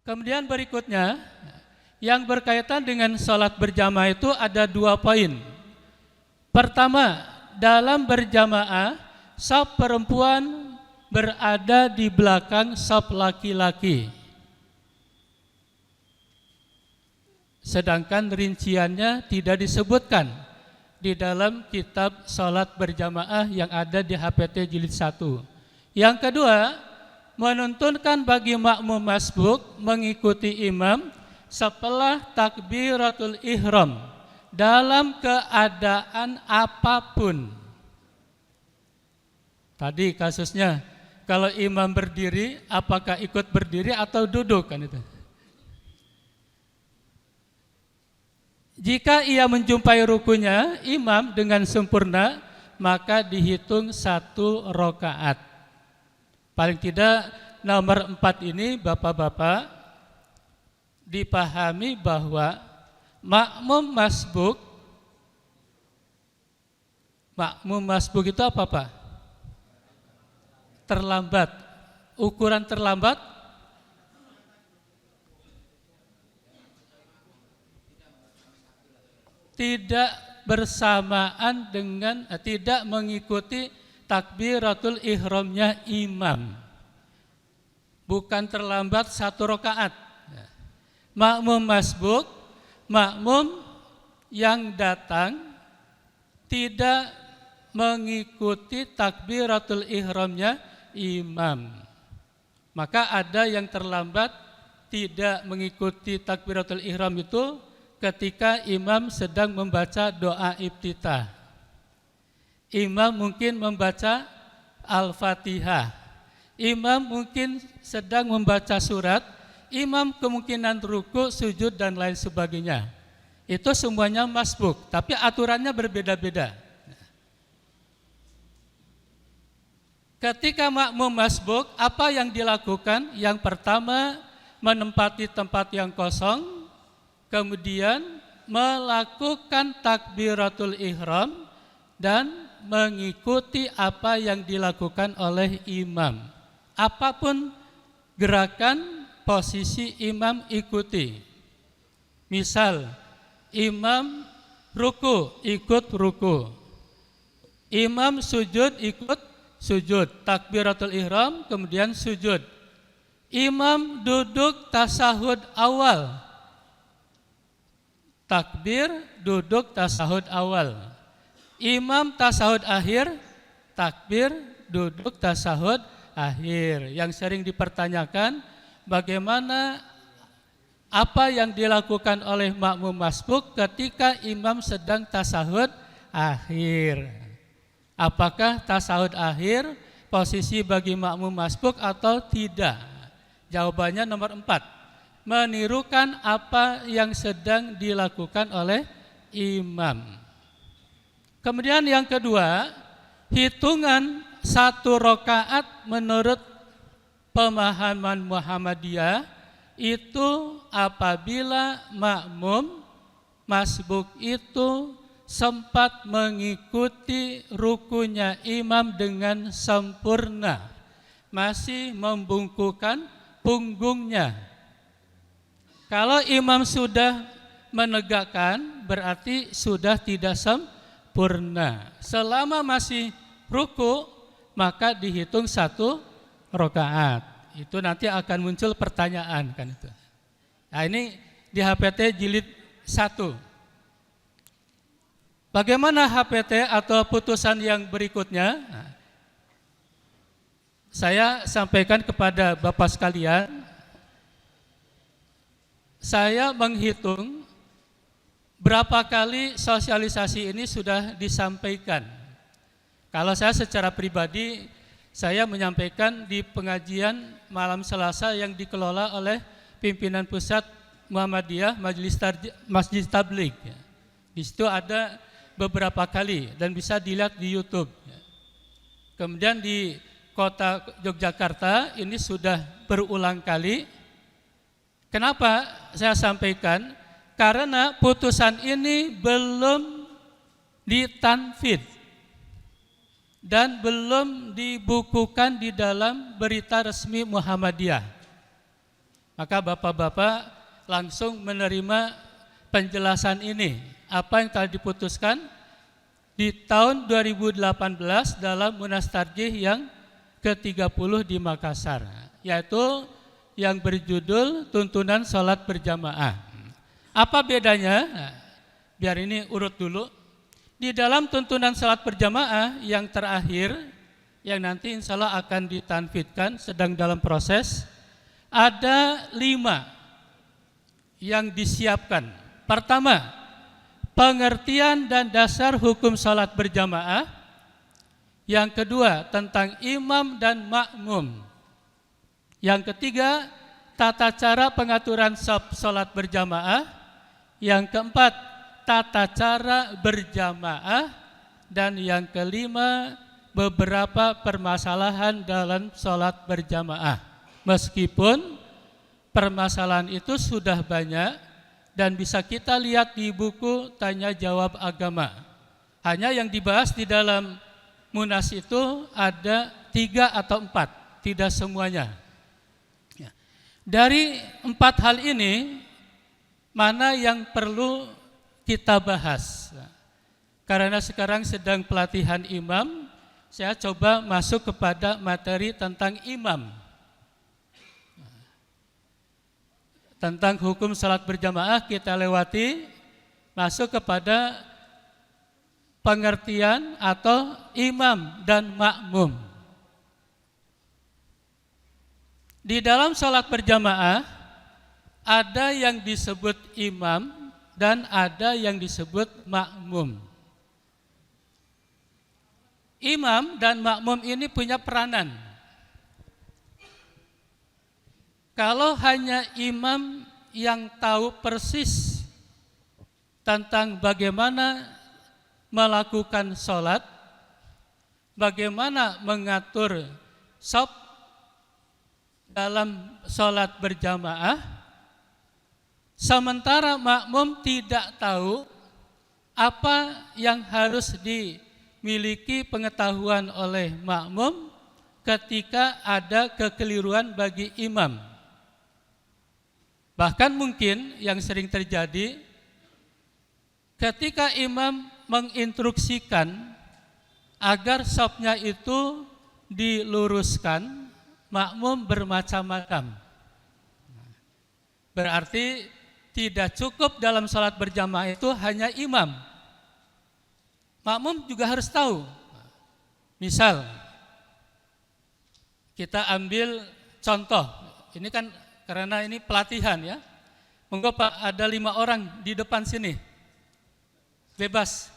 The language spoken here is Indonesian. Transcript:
Kemudian berikutnya, yang berkaitan dengan sholat berjamaah itu ada 2 poin. Pertama, dalam berjamaah, shaf perempuan berada di belakang shaf laki-laki. Sedangkan rinciannya tidak disebutkan di dalam kitab sholat berjamaah yang ada di HPT jilid 1. Yang kedua, menuntunkan bagi makmum masbuk mengikuti imam setelah takbiratul ihram dalam keadaan apapun. Tadi kasusnya, kalau imam berdiri, apakah ikut berdiri atau duduk kan itu? Jika ia menjumpai rukunya imam dengan sempurna, maka dihitung 1 rakaat. Paling tidak nomor 4 ini Bapak-bapak dipahami bahwa makmum masbuk itu apa Pak? Terlambat. Ukuran terlambat tidak bersamaan dengan tidak mengikuti takbiratul ihramnya imam. Bukan terlambat 1 rakaat. Makmum masbuk, makmum yang datang tidak mengikuti takbiratul ihramnya imam. Maka ada yang terlambat tidak mengikuti takbiratul ihram itu ketika imam sedang membaca doa iftitah. Imam mungkin membaca Al-Fatihah. Imam mungkin sedang membaca surat. Imam kemungkinan ruku, sujud dan lain sebagainya. Itu semuanya masbuk, tapi aturannya berbeda-beda. Ketika makmum masbuk, apa yang dilakukan? Yang pertama, menempati tempat yang kosong, kemudian melakukan takbiratul ihram dan mengikuti apa yang dilakukan oleh imam. Apapun gerakan, posisi imam ikuti. Misal, imam ruku, ikut ruku. Imam sujud, ikut sujud. Takbiratul ihram, kemudian sujud. Imam duduk tasahud awal. Takbir, duduk tasahud awal. Imam tasahud akhir, takbir, duduk tasahud akhir. Yang sering dipertanyakan, bagaimana apa yang dilakukan oleh makmum masbuk ketika imam sedang tasahud akhir? Apakah tasahud akhir posisi bagi makmum masbuk atau tidak? Jawabannya nomor 4. Menirukan apa yang sedang dilakukan oleh imam. Kemudian yang kedua, hitungan 1 rakaat menurut pemahaman Muhammadiyah itu apabila makmum masbuk itu sempat mengikuti rukunya imam dengan sempurna, masih membungkukkan punggungnya. Kalau imam sudah menegakkan berarti sudah tidak sempurna. Selama masih ruku maka dihitung 1 rakaat. Itu nanti akan muncul pertanyaan kan itu. Nah, ini di HPT jilid 1. Bagaimana HPT atau putusan yang berikutnya? Nah, saya sampaikan kepada Bapak sekalian, saya menghitung berapa kali sosialisasi ini sudah disampaikan. Kalau saya secara pribadi, saya menyampaikan di pengajian malam Selasa yang dikelola oleh pimpinan pusat Muhammadiyah Masjid Tabligh. Di situ ada beberapa kali dan bisa dilihat di YouTube. Kemudian di kota Yogyakarta ini sudah berulang kali. Kenapa saya sampaikan? Karena putusan ini belum ditanfidz dan belum dibukukan di dalam berita resmi Muhammadiyah. Maka bapak-bapak langsung menerima penjelasan ini, apa yang telah diputuskan di tahun 2018 dalam Munas Tarjih yang ke-30 di Makassar, yaitu yang berjudul tuntunan sholat berjamaah. Apa bedanya? Biar ini urut dulu. Di dalam tuntunan sholat berjamaah yang terakhir, yang nanti insya Allah akan ditanfidkan, sedang dalam proses, ada 5 yang disiapkan. Pertama, pengertian dan dasar hukum sholat berjamaah. Yang kedua, tentang imam dan makmum. Yang ketiga, tata cara pengaturan sholat berjamaah. Yang keempat, tata cara berjamaah. Dan yang kelima, beberapa permasalahan dalam sholat berjamaah. Meskipun permasalahan itu sudah banyak dan bisa kita lihat di buku Tanya Jawab Agama. Hanya yang dibahas di dalam Munas itu ada 3 atau 4, tidak semuanya. Dari 4 hal ini, mana yang perlu kita bahas? Karena sekarang sedang pelatihan imam, saya coba masuk kepada materi tentang imam. Tentang hukum salat berjamaah kita lewati, masuk kepada pengertian atau imam dan makmum. Di dalam salat berjamaah ada yang disebut imam dan ada yang disebut makmum. Imam dan makmum ini punya peranan. Kalau hanya imam yang tahu persis tentang bagaimana melakukan sholat, bagaimana mengatur shaf dalam sholat berjamaah, sementara makmum tidak tahu apa yang harus dimiliki pengetahuan oleh makmum ketika ada kekeliruan bagi imam. Bahkan mungkin yang sering terjadi ketika imam menginstruksikan agar shafnya itu diluruskan, makmum bermacam-macam. Berarti tidak cukup dalam salat berjamaah itu hanya imam. Makmum juga harus tahu. Misal kita ambil contoh, ini kan karena ini pelatihan ya. Monggo Pak, ada 5 orang di depan sini. Bebas.